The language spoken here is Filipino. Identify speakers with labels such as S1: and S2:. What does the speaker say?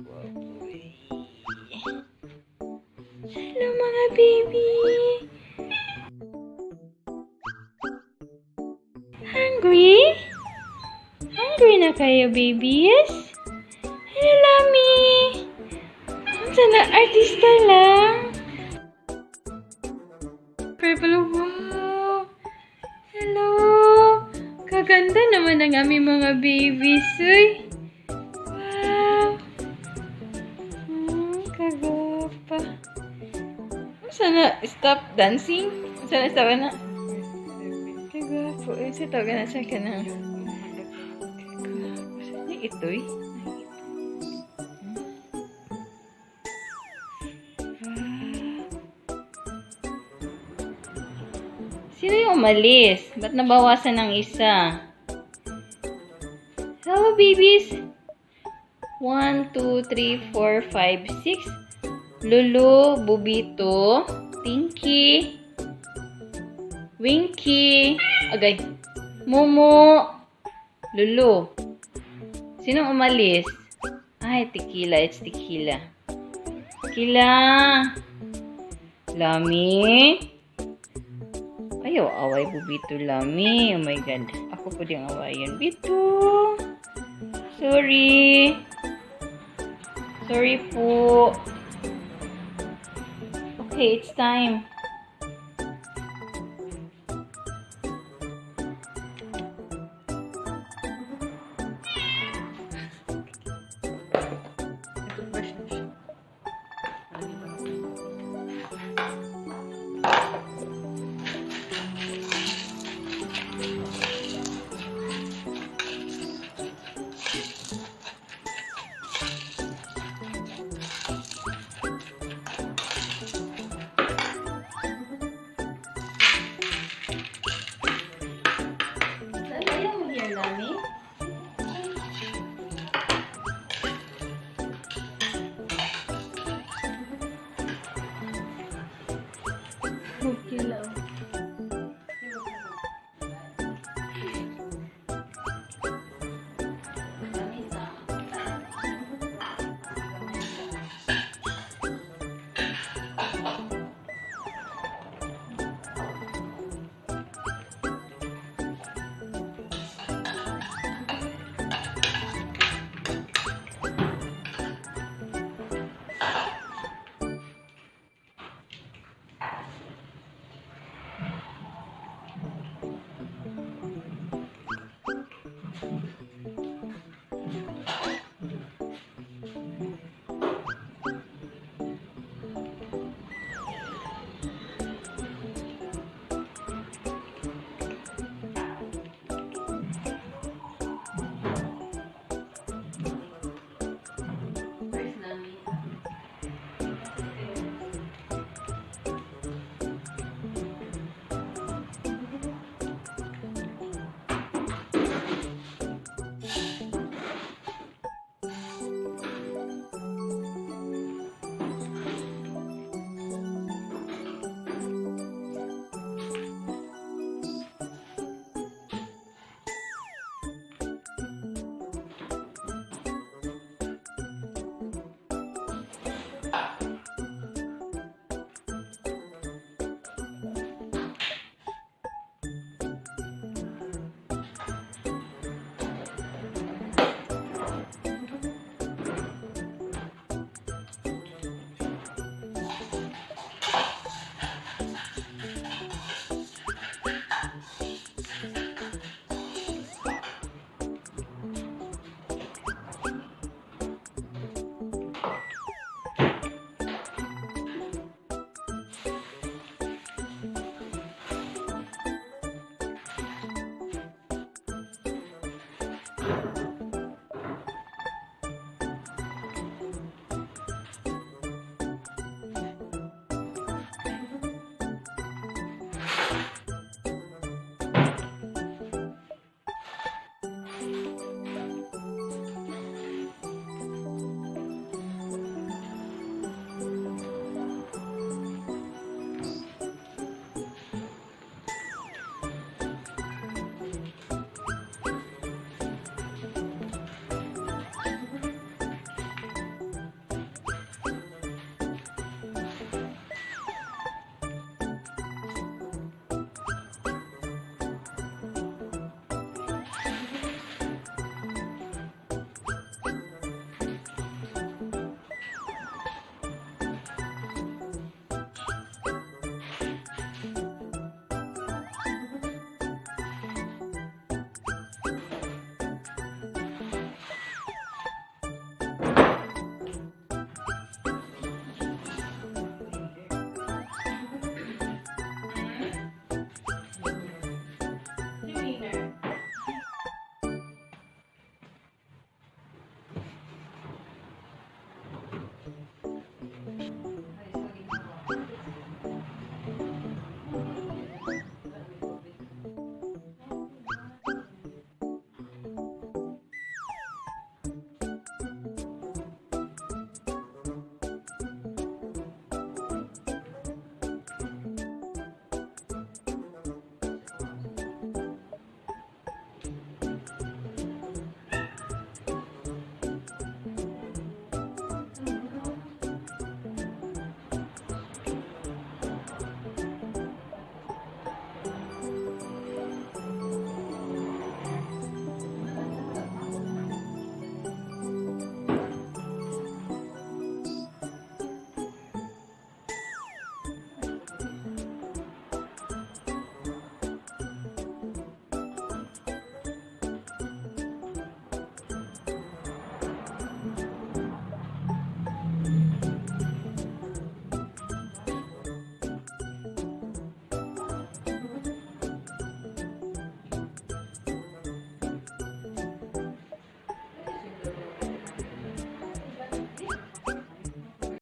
S1: Hello mga baby! Hungry? Hungry na kayo, babies? Hello, Lami! Sana artista lang? Purple, wow! Hello! Kaganda naman ang aming mga babies, uy! Wow! Kagapa! Sana stop dancing? Sana stop na? Kagwapo. Sa tawagan na siya ka na. Kagwapo. Sana ito'y? Sino yung umalis? Ba't nabawasan ng isa? Hello, babies! 1, 2, 3, 4, 5, 6. Lulu, Bubito, Tinky, Winky, agay, Momo, Lulu. Sinong umalis? Ay, Tequila. It's Tequila. Tequila. Lami. Ayaw, away Bubito, Lami. Oh my God. Ako po din awayan. Bito. Sorry. Sorry po. Okay, it's time. Ayaw mo here, Lami? Okay lang.